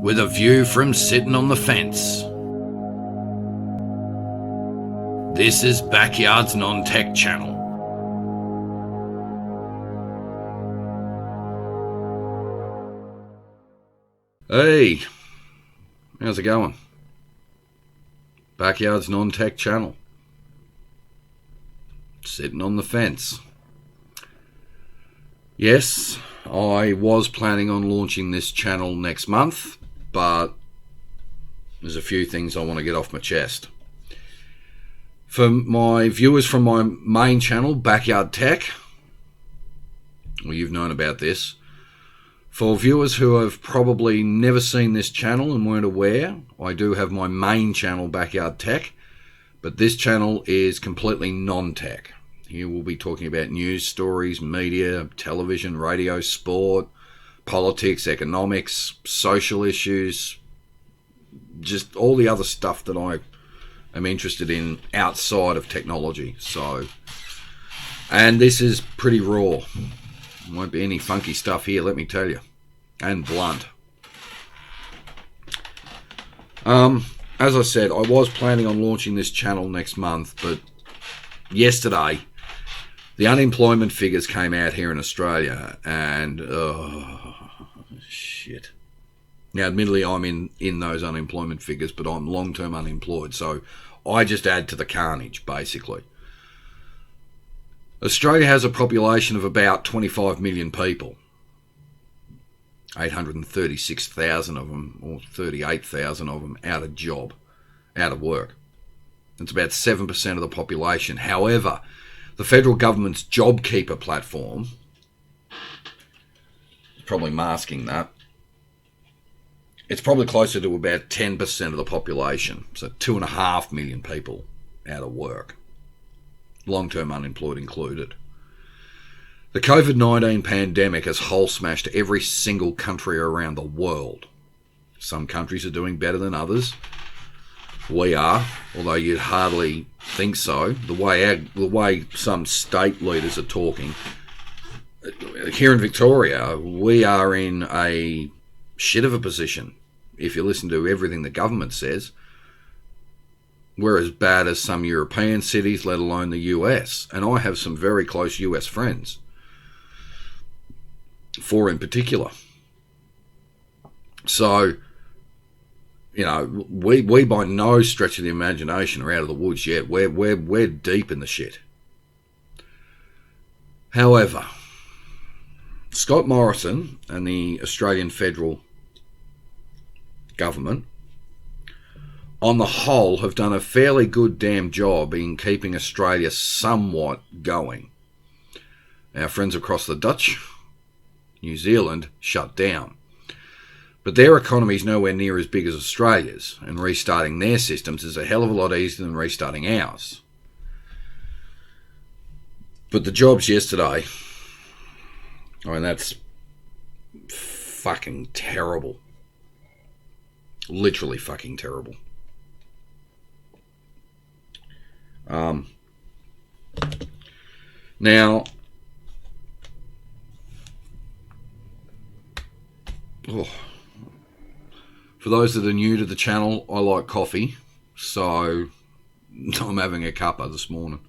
with a view from Sittin On The Fence. This is Backyard's non-tech channel. Hey, how's it going? Backyard's non-tech channel. Sittin On The Fence. Yes, I was planning on launching this channel next month, but there's a few things I want to get off my chest. For my viewers from my main channel, Backyard Tech, well, you've known about this. For viewers who have probably never seen this channel and weren't aware, I do have my main channel, Backyard Tech, but this channel is completely non-tech. Here we'll be talking about news stories, media, television, radio, sport, politics, economics, social issues, just all the other stuff that I am interested in outside of technology. And this is pretty raw. Won't be any funky stuff here, let me tell you. And blunt. As I said, I was planning on launching this channel next month, but yesterday the unemployment figures came out here in Australia, and shit. Now, admittedly, I'm in those unemployment figures, but I'm long-term unemployed, so I just add to the carnage, basically. Australia has a population of about 25 million people. 836,000 of them, or 38,000 of them, out of job, out of work. It's about 7% of the population. However, the federal government's JobKeeper platform is probably masking that. It's probably closer to about 10% of the population, so 2.5 million people out of work, long-term unemployed included. The COVID-19 pandemic has whole-smashed every single country around the world. Some countries are doing better than others. We are, although you'd hardly think so. The way some state leaders are talking. Here in Victoria, we are in a shit of a position. If you listen to everything the government says, we're as bad as some European cities, let alone the US. And I have some very close US friends. 4 in particular. So, you know, we by no stretch of the imagination are out of the woods yet. We're deep in the shit. However, Scott Morrison and the Australian federal government, on the whole, have done a fairly good damn job in keeping Australia somewhat going. Our friends across the Dutch, New Zealand, shut down. But their economy is nowhere near as big as Australia's, and restarting their systems is a hell of a lot easier than restarting ours. But the jobs yesterday, I mean, that's fucking terrible. Literally fucking terrible. Now, for those that are new to the channel, I like coffee, so I'm having a cuppa this morning.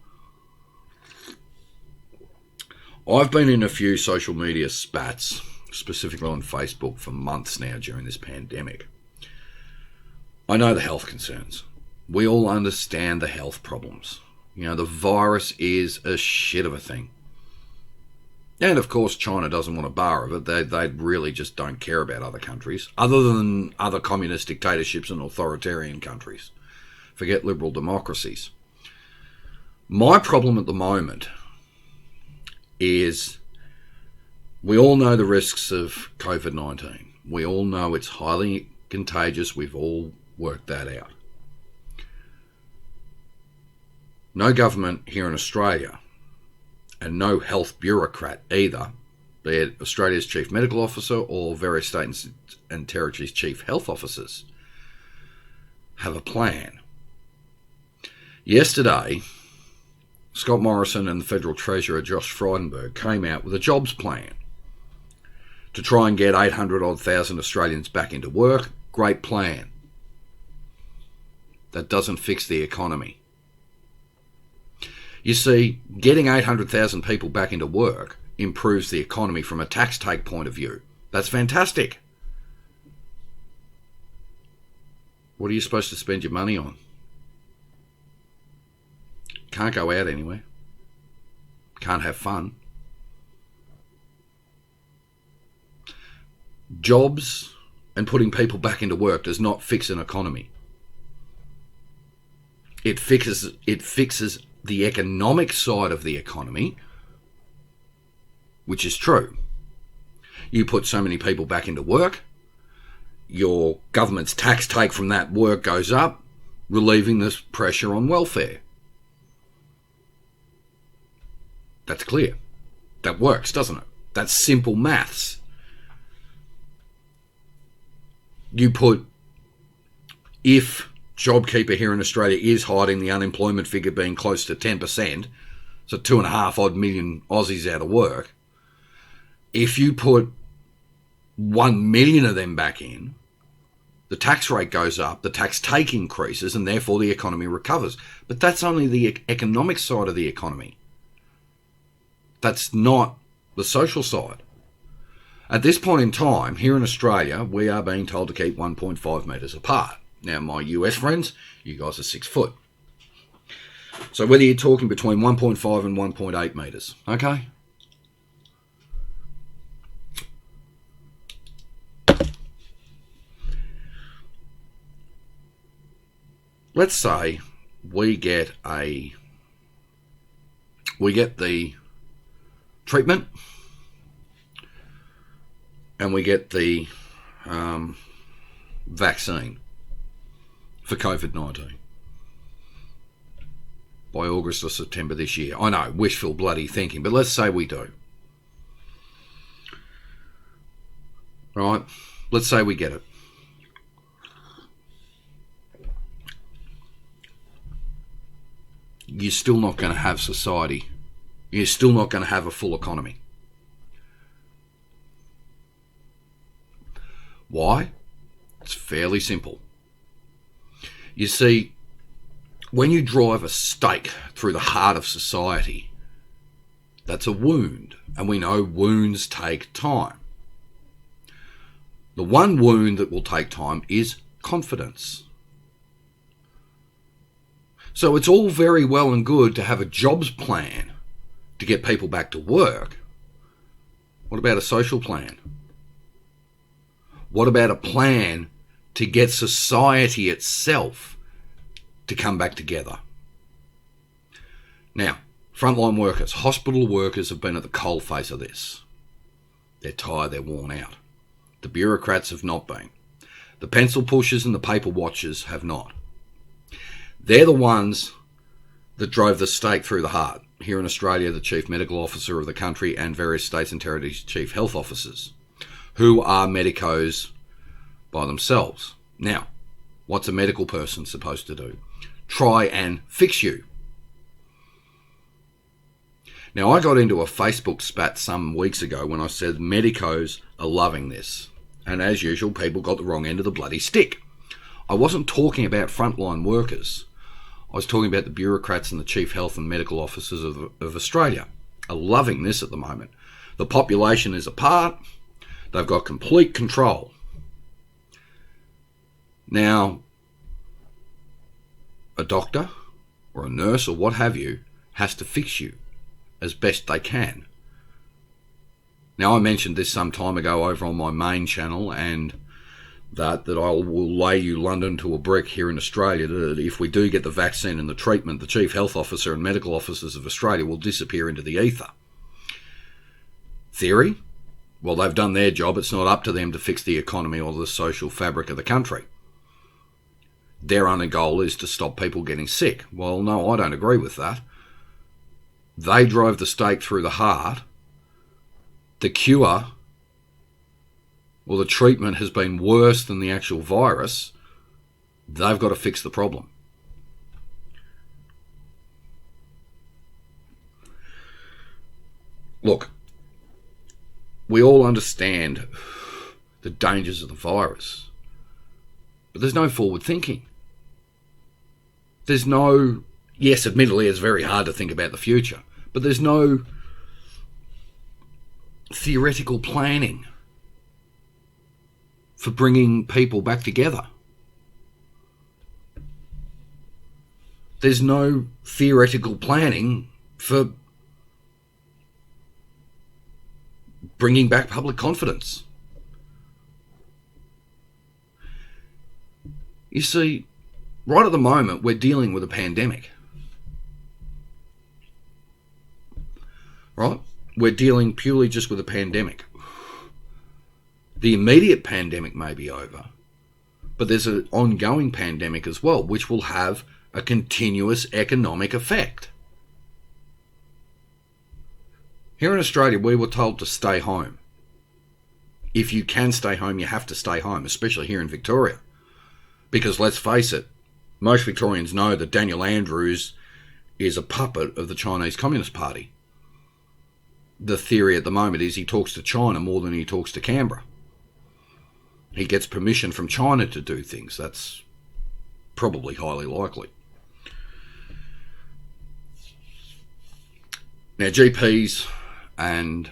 I've been in a few social media spats, specifically on Facebook, for months now during this pandemic. I know the health concerns. We all understand the health problems. You know, the virus is a shit of a thing. And of course, China doesn't want a bar of it. They really just don't care about other countries, other than other communist dictatorships and authoritarian countries. Forget liberal democracies. My problem at the moment is we all know the risks of COVID-19. We all know it's highly contagious. We've all worked that out. No government here in Australia, and no health bureaucrat either, be it Australia's Chief Medical Officer or various states and territories' Chief Health Officers, have a plan. Yesterday, Scott Morrison and the Federal Treasurer Josh Frydenberg came out with a jobs plan to try and get 800,000 Australians back into work great plan. That doesn't fix the economy. You see, getting 800,000 people back into work improves the economy from a tax take point of view. That's fantastic. What are you supposed to spend your money on? Can't go out anywhere. Can't have fun. Jobs and putting people back into work does not fix an economy. It fixes the economic side of the economy, which is true. You put so many people back into work, your government's tax take from that work goes up, relieving this pressure on welfare. That's clear. That works, doesn't it? That's simple maths. You put, if JobKeeper here in Australia is hiding the unemployment figure being close to 10%, so 2.5 odd million Aussies out of work, if you put 1 million of them back in, the tax rate goes up, the tax take increases, and therefore the economy recovers. But that's only the economic side of the economy. That's not the social side. At this point in time, here in Australia, we are being told to keep 1.5 metres apart. Now, my US friends, you guys are 6 foot. So whether you're talking between 1.5 and 1.8 metres, okay? Let's say we get the treatment and we get the vaccine for COVID-19 by August or September this year. I know, wishful bloody thinking, but let's say we do. Right? Let's say we get it. You're still not going to have society. You're still not going to have a full economy. Why? It's fairly simple. You see, when you drive a stake through the heart of society, that's a wound, and we know wounds take time. The one wound that will take time is confidence. So it's all very well and good to have a jobs plan to get people back to work. What about a social plan? What about a plan to get society itself to come back together? Now, frontline workers, hospital workers have been at the coalface of this. They're tired, they're worn out. The bureaucrats have not been. The pencil pushers and the paper watchers have not. They're the ones that drove the stake through the heart. Here in Australia, the Chief Medical Officer of the country and various states and territories' Chief Health Officers, who are medicos by themselves. Now, what's a medical person supposed to do? Try and fix you. Now, I got into a Facebook spat some weeks ago when I said medicos are loving this. And as usual, people got the wrong end of the bloody stick. I wasn't talking about frontline workers. I was talking about the bureaucrats and the chief health and medical officers of Australia are loving this at the moment. The population is apart. They've got complete control. Now, a doctor or a nurse or what have you has to fix you as best they can. Now, I mentioned this some time ago over on my main channel, and that I will lay you London to a brick here in Australia, that if we do get the vaccine and the treatment, the Chief Health Officer and medical officers of Australia will disappear into the ether. Theory? Well, they've done their job. It's not up to them to fix the economy or the social fabric of the country. Their only goal is to stop people getting sick. Well, no, I don't agree with that. They drove the stake through the heart. The cure or the treatment has been worse than the actual virus. They've got to fix the problem. Look, we all understand the dangers of the virus. But there's no forward thinking. There's no, yes, admittedly, it's very hard to think about the future, but there's no theoretical planning for bringing people back together. There's no theoretical planning for bringing back public confidence. You see, right at the moment, we're dealing with a pandemic. Right? We're dealing purely just with a pandemic. The immediate pandemic may be over, but there's an ongoing pandemic as well, which will have a continuous economic effect. Here in Australia, we were told to stay home. If you can stay home, you have to stay home, especially here in Victoria. Because let's face it, most Victorians know that Daniel Andrews is a puppet of the Chinese Communist Party. The theory at the moment is he talks to China more than he talks to Canberra. He gets permission from China to do things. That's probably highly likely. Now, GPs and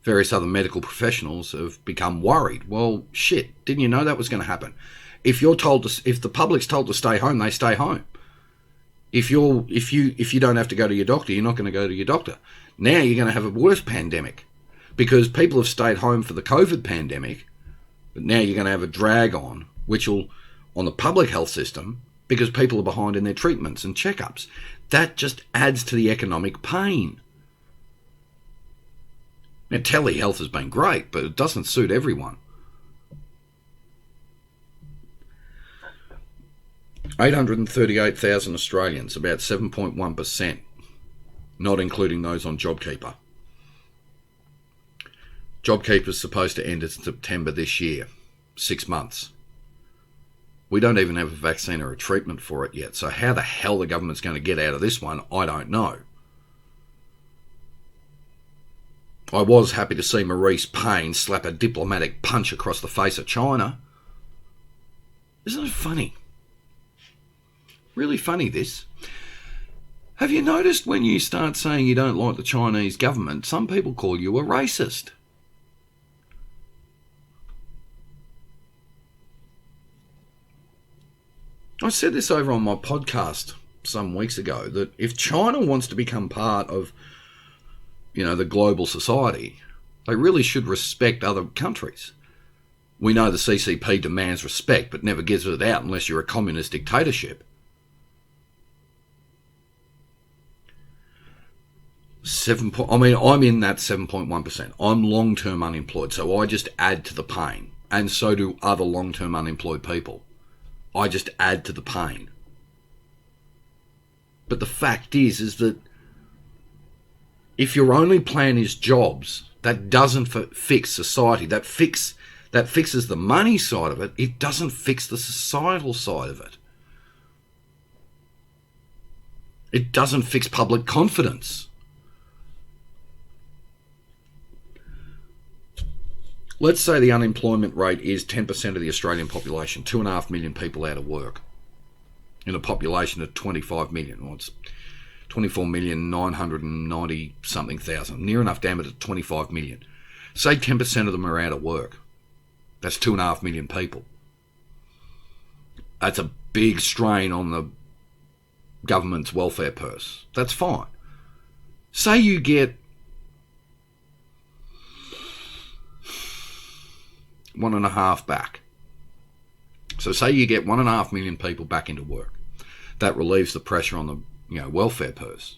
various other medical professionals have become worried. Well, shit, didn't you know that was going to happen? If the public's told to stay home, they stay home. If you don't have to go to your doctor, you're not going to go to your doctor. Now you're going to have a worse pandemic because people have stayed home for the COVID pandemic, but now you're going to have a drag on, which will, on the public health system, because people are behind in their treatments and checkups. That just adds to the economic pain. Now, telehealth has been great, but it doesn't suit everyone. 838,000 Australians, about 7.1%, not including those on JobKeeper. JobKeeper is supposed to end in September this year, 6 months. We don't even have a vaccine or a treatment for it yet, so how the hell the government's going to get out of this one, I don't know. I was happy to see Maurice Payne slap a diplomatic punch across the face of China. Isn't it funny? Really funny, this. Have you noticed when you start saying you don't like the Chinese government, some people call you a racist? I said this over on my podcast some weeks ago, that if China wants to become part of, the global society, they really should respect other countries. We know the CCP demands respect, but never gives it out unless you're a communist dictatorship. I'm in that 7.1%. I'm long-term unemployed, so I just add to the pain. And so do other long-term unemployed people. I just add to the pain. But the fact is that if your only plan is jobs, that doesn't fix society. That fixes the money side of it. It doesn't fix the societal side of it. It doesn't fix public confidence. Let's say the unemployment rate is 10% of the Australian population, 2.5 million people out of work, in a population of 25 million. Well, it's 24,990,something thousand, near enough damn it to 25 million. Say 10% of them are out of work. That's 2.5 million people. That's a big strain on the government's welfare purse. That's fine. Say you get 1.5 back. So say you get 1.5 million people back into work. That relieves the pressure on the welfare purse.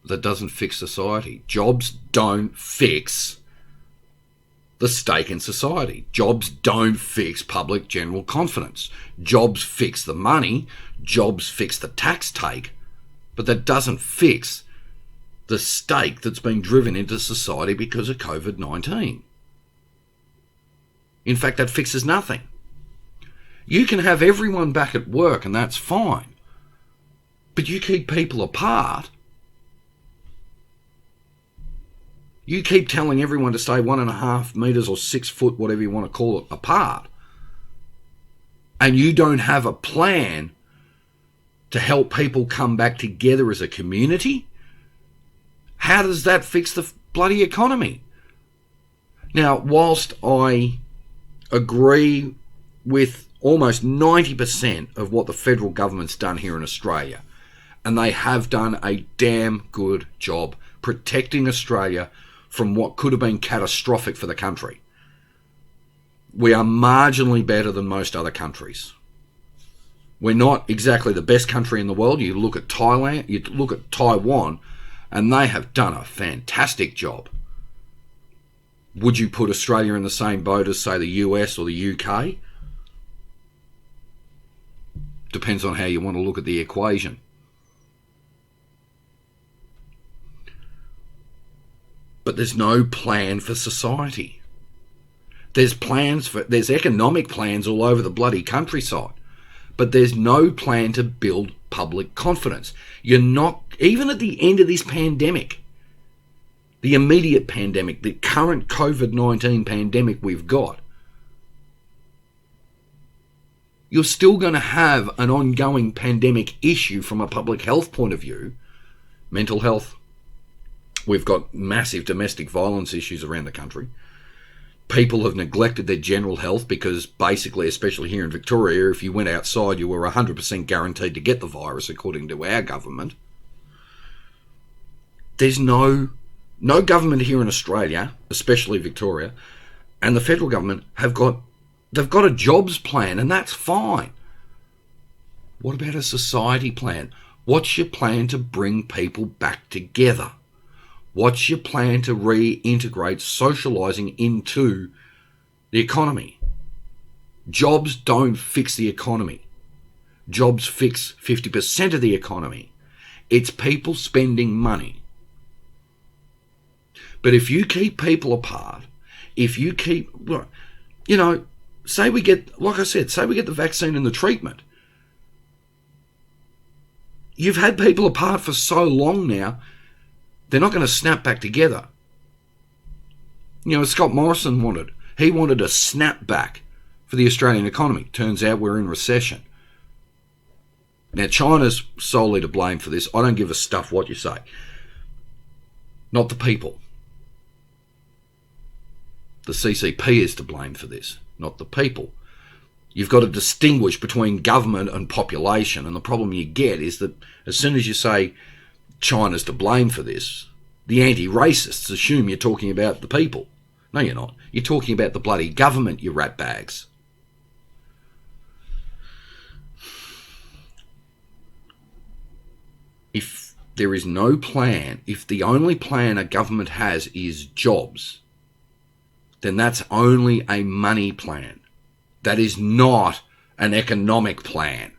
That doesn't fix society. Jobs don't fix the stake in society. Jobs don't fix public general confidence. Jobs fix the money. Jobs fix the tax take. But that doesn't fix the stake that's been driven into society because of COVID-19. In fact, that fixes nothing. You can have everyone back at work and that's fine. But you keep people apart. You keep telling everyone to stay 1.5 metres or 6 foot, whatever you want to call it, apart. and you don't have a plan to help people come back together as a community, how does that fix the bloody economy? Now, whilst I agree with almost 90% of what the federal government's done here in Australia, and they have done a damn good job protecting Australia from what could have been catastrophic for the country. We are marginally better than most other countries. We're not exactly the best country in the world. You look at Thailand, you look at Taiwan, and they have done a fantastic job. Would you put Australia in the same boat as, say, the US or the UK? Depends on how you want to look at the equation. But there's no plan for society. There's economic plans all over the bloody countryside, but there's no plan to build public confidence. You're not, even at the end of this pandemic, the immediate pandemic, the current COVID-19 pandemic we've got, you're still going to have an ongoing pandemic issue from a public health point of view. Mental health. We've got massive domestic violence issues around the country. People have neglected their general health because basically, especially here in Victoria, if you went outside, you were 100% guaranteed to get the virus, according to our government. There's no government here in Australia, especially Victoria, and the federal government they've got a jobs plan, and that's fine. What about a society plan? What's your plan to bring people back together? What's your plan to reintegrate socialising into the economy? Jobs don't fix the economy. Jobs fix 50% of the economy. It's people spending money. But if you keep people apart, if you keep, say we get, like I said, say we get the vaccine and the treatment. You've had people apart for so long now, they're not going to snap back together. Scott Morrison wanted a snap back for the Australian economy. Turns out we're in recession. Now, China's solely to blame for this. I don't give a stuff what you say. Not the people. The CCP is to blame for this, not the people. You've got to distinguish between government and population, and the problem you get is that as soon as you say China's to blame for this, the anti-racists assume you're talking about the people. No, you're not. You're talking about the bloody government, you rat bags. If there is no plan, if the only plan a government has is jobs, then that's only a money plan. That is not an economic plan.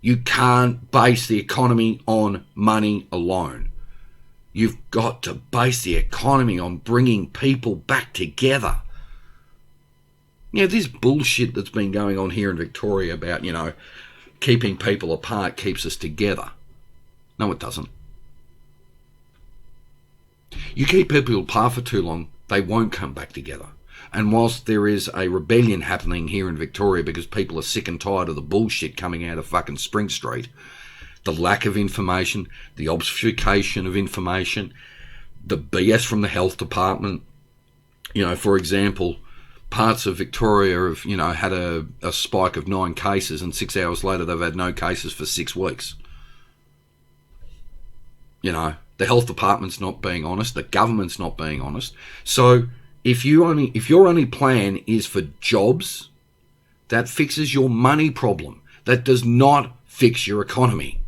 You can't base the economy on money alone. You've got to base the economy on bringing people back together. This bullshit that's been going on here in Victoria about, keeping people apart keeps us together. No, it doesn't. You keep people apart for too long, they won't come back together. And whilst there is a rebellion happening here in Victoria because people are sick and tired of the bullshit coming out of fucking Spring Street, the lack of information, the obfuscation of information, the BS from the health department, for example, parts of Victoria have, had a spike of 9 cases and 6 hours later they've had no cases for 6 weeks. The health department's not being honest, the government's not being honest. So if your only plan is for jobs, that fixes your money problem. That does not fix your economy.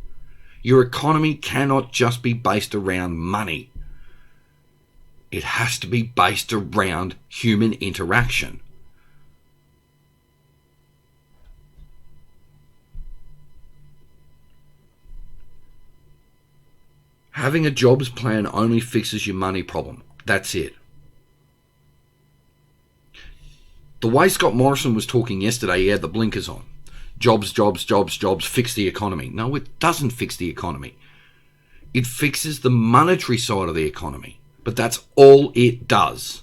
Your economy cannot just be based around money. It has to be based around human interaction. Having a jobs plan only fixes your money problem. That's it. The way Scott Morrison was talking yesterday, he had the blinkers on. Jobs, jobs, jobs, jobs, fix the economy. No, it doesn't fix the economy. It fixes the monetary side of the economy. But that's all it does.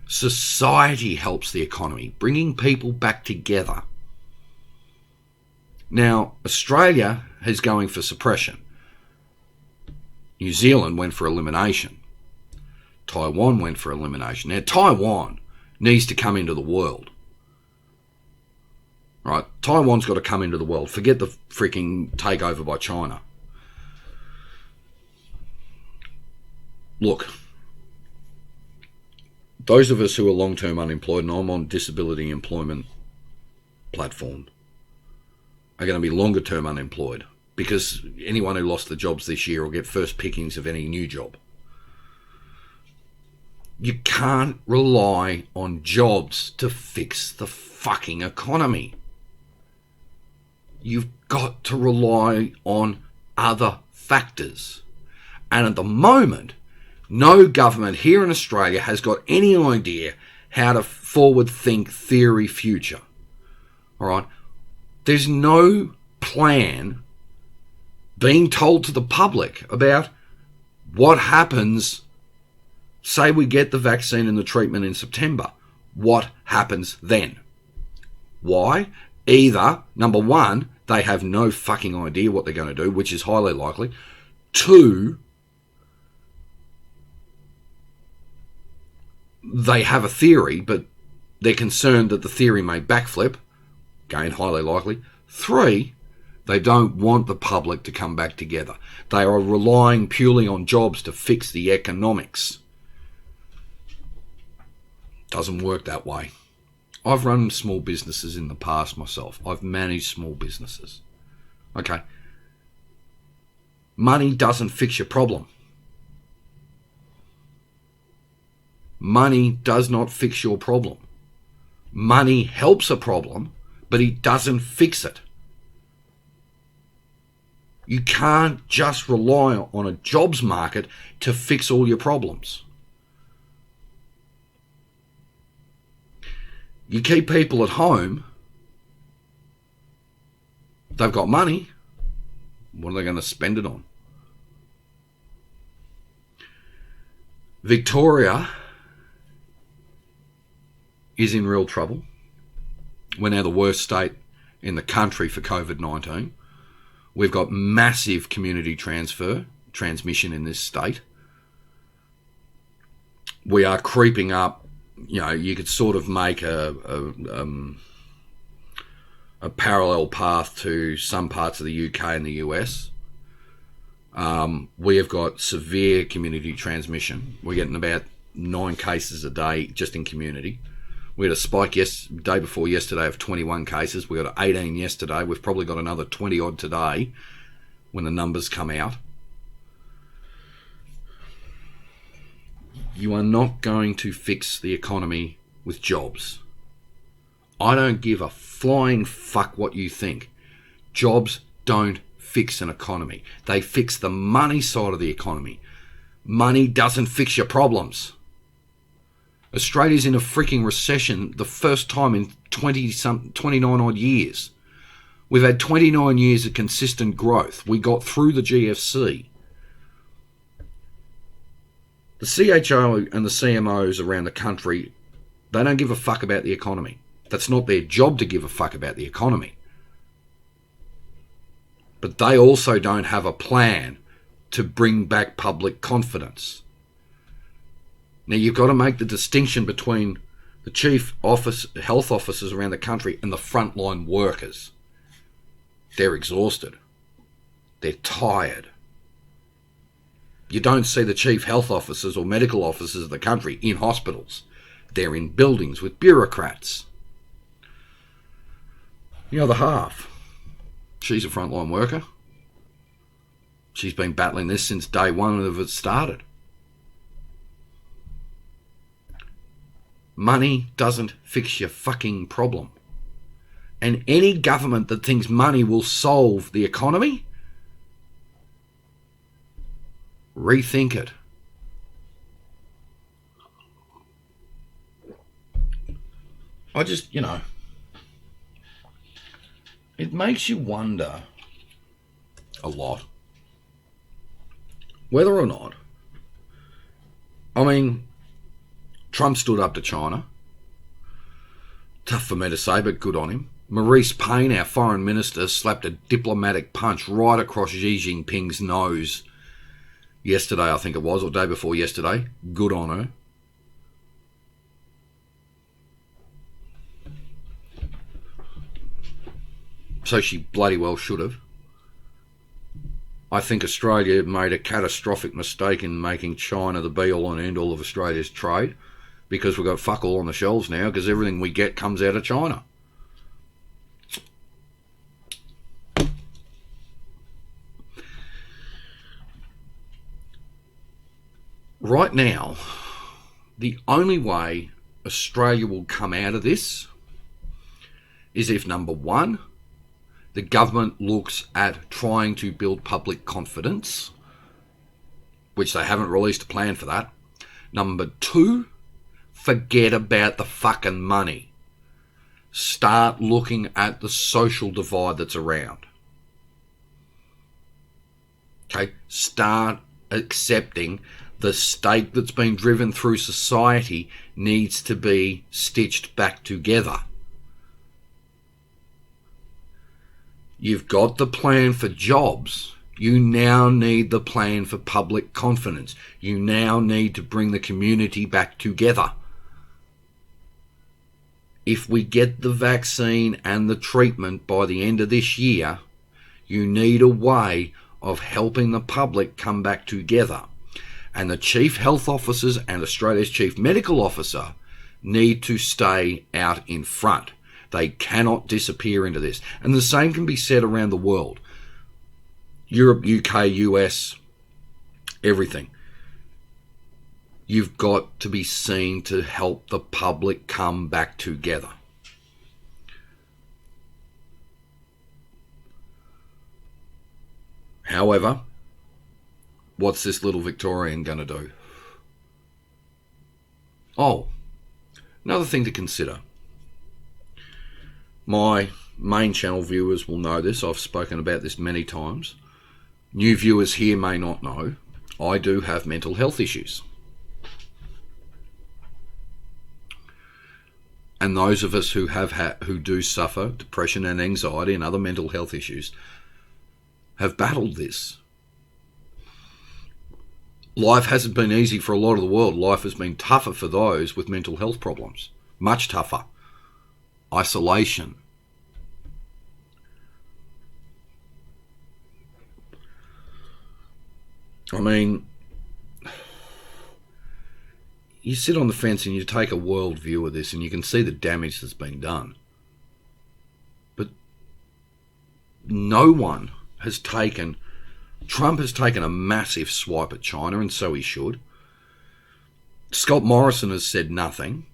Society helps the economy, bringing people back together. Now, Australia is going for suppression. New Zealand went for elimination. Taiwan went for elimination. Now, Taiwan needs to come into the world. Right? Taiwan's got to come into the world. Forget the freaking takeover by China. Look, those of us who are long-term unemployed, and I'm on disability employment platform, are going to be longer-term unemployed, because anyone who lost the jobs this year will get first pickings of any new job. You can't rely on jobs to fix the fucking economy. You've got to rely on other factors. And at the moment, no government here in Australia has got any idea how to forward think theory future. All right? There's no plan being told to the public about what happens. Say we get the vaccine and the treatment in September. What happens then? Why? Either, number one, they have no fucking idea what they're going to do, which is highly likely. Two, they have a theory, but they're concerned that the theory may backflip. Again, highly likely. Three, they don't want the public to come back together. They are relying purely on jobs to fix the economics. Doesn't work that way. I've run small businesses in the past myself. I've managed small businesses. Okay. Money doesn't fix your problem. Money does not fix your problem. Money helps a problem, but it doesn't fix it. You can't just rely on a jobs market to fix all your problems. You keep people at home, they've got money, what are they going to spend it on? Victoria is in real trouble. We're now the worst state in the country for COVID-19. We've got massive community transmission in this state. We are creeping up. You know, you could sort of make a parallel path to some parts of the UK and the US. We have got severe community transmission. We're getting about 9 cases a day just in community. We had a spike day before yesterday of 21 cases. We got 18 yesterday. We've probably got another 20 odd today when the numbers come out. You are not going to fix the economy with jobs. I don't give a flying fuck what you think. Jobs don't fix an economy. They fix the money side of the economy. Money doesn't fix your problems. Australia's in a freaking recession the first time in 29 odd years. We've had 29 years of consistent growth. We got through the GFC. The CHO and the CMOs around the country, they don't give a fuck about the economy. That's not their job to give a fuck about the economy. But they also don't have a plan to bring back public confidence. Now, you've got to make the distinction between the chief health officers around the country and the frontline workers. They're exhausted. They're tired. You don't see the chief health officers or medical officers of the country in hospitals. They're in buildings with bureaucrats. The other half, she's a frontline worker. She's been battling this since day one of it started. Money doesn't fix your fucking problem. And any government that thinks money will solve the economy, rethink it. I just, it makes you wonder a lot whether or not, Trump stood up to China. Tough for me to say, but good on him. Maurice Payne, our foreign minister, slapped a diplomatic punch right across Xi Jinping's nose yesterday, I think it was, or day before yesterday. Good on her. So she bloody well should have. I think Australia made a catastrophic mistake in making China the be-all and end-all of Australia's trade, because we've got fuck all on the shelves now, because everything we get comes out of China. Right now, the only way Australia will come out of this is if, number one, the government looks at trying to build public confidence, which they haven't released a plan for that. Number two, forget about the fucking money. Start looking at the social divide that's around. Okay, start accepting the stake that's been driven through society needs to be stitched back together. You've got the plan for jobs. You now need the plan for public confidence. You now need to bring the community back together. If we get the vaccine and the treatment by the end of this year, you need a way of helping the public come back together. And the chief health officers and Australia's chief medical officer need to stay out in front. They cannot disappear into this. And the same can be said around the world. Europe, UK, US, everything. You've got to be seen to help the public come back together. However, what's this little Victorian going to do? Oh, another thing to consider. My main channel viewers will know this. I've spoken about this many times. New viewers here may not know. I do have mental health issues. And those of us who do suffer depression and anxiety and other mental health issues have battled this. Life hasn't been easy for a lot of the world. Life has been tougher for those with mental health problems. Much tougher. Isolation. I mean, you sit on the fence and you take a world view of this and you can see the damage that's been done. But no one has taken... Trump has taken a massive swipe at China, and so he should. Scott Morrison has said nothing.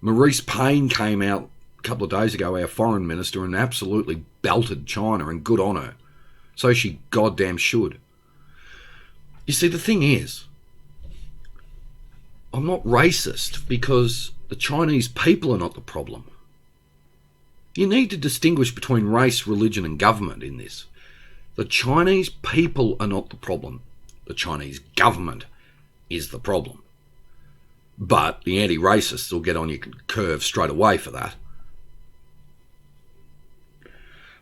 Maurice Payne came out a couple of days ago, our foreign minister, and absolutely belted China, and good on her. So she goddamn should. You see, the thing is, I'm not racist because the Chinese people are not the problem. You need to distinguish between race, religion, and government in this. The Chinese people are not the problem. The Chinese government is the problem. But the anti-racists will get on your curve straight away for that.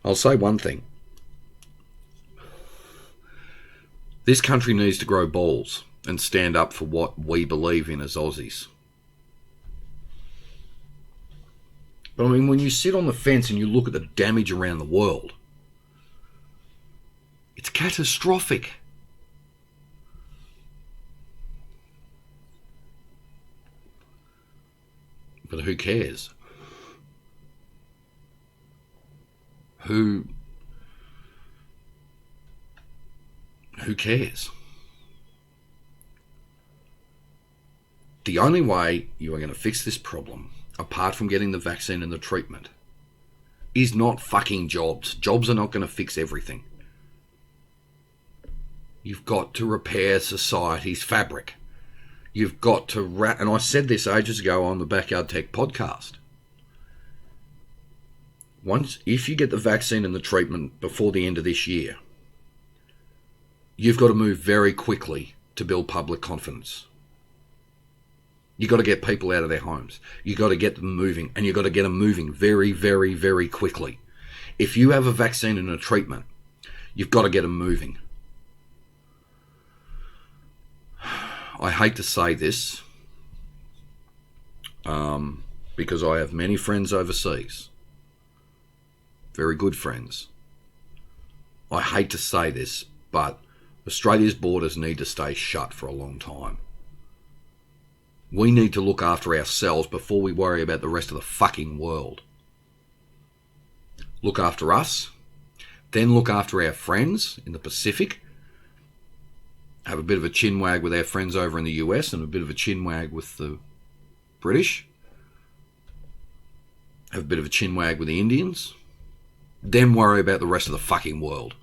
I'll say one thing. This country needs to grow balls and stand up for what we believe in as Aussies. But I mean, when you sit on the fence and you look at the damage around the world, it's catastrophic. But who cares? Who cares? The only way you are going to fix this problem, apart from getting the vaccine and the treatment, is not fucking jobs. Jobs are not going to fix everything. You've got to repair society's fabric. You've got to and I said this ages ago on the Backyard Tech podcast. If you get the vaccine and the treatment before the end of this year, you've got to move very quickly to build public confidence. You got to get people out of their homes. You got to get them moving, and you got to get them moving very, very, very quickly. If you have a vaccine and a treatment, you've got to get them moving. I hate to say this, because I have many friends overseas, very good friends. I hate to say this, but Australia's borders need to stay shut for a long time. We need to look after ourselves before we worry about the rest of the fucking world. Look after us, then look after our friends in the Pacific, have a bit of a chinwag with our friends over in the US and a bit of a chinwag with the British, have a bit of a chinwag with the Indians, then worry about the rest of the fucking world.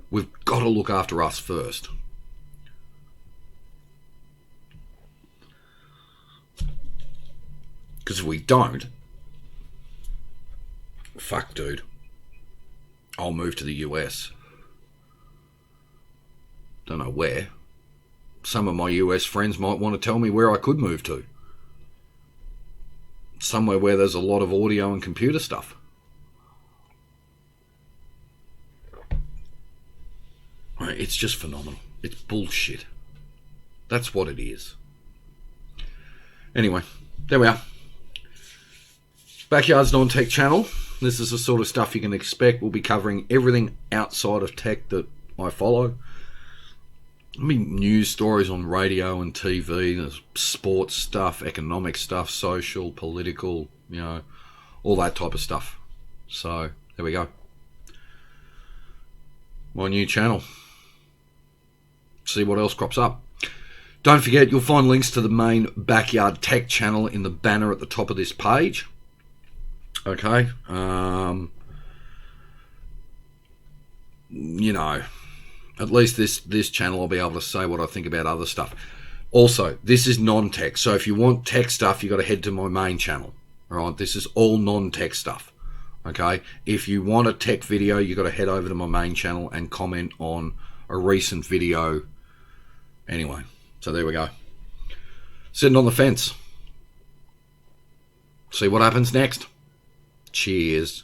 We've got to look after us first. Because if we don't, fuck, dude, I'll move to the US. Don't know where. Some of my US friends might want to tell me where I could move to. Somewhere where there's a lot of audio and computer stuff. It's just phenomenal. It's bullshit. That's what it is. Anyway, there we are. Backyard's Non-Tech channel. This is the sort of stuff you can expect. We'll be covering everything outside of tech that I follow. I mean, news stories on radio and TV, there's sports stuff, economic stuff, social, political, all that type of stuff. So, there we go. My new channel. See what else crops up. Don't forget, you'll find links to the main Backyard Tech channel in the banner at the top of this page. Okay. At least this channel I'll be able to say what I think about other stuff. Also, this is non-tech, so if you want tech stuff, you've got to head to my main channel. Alright, this is all non-tech stuff. Okay? If you want a tech video, you've got to head over to my main channel and comment on a recent video. Anyway, so there we go. Sitting on the fence. See what happens next. Cheers.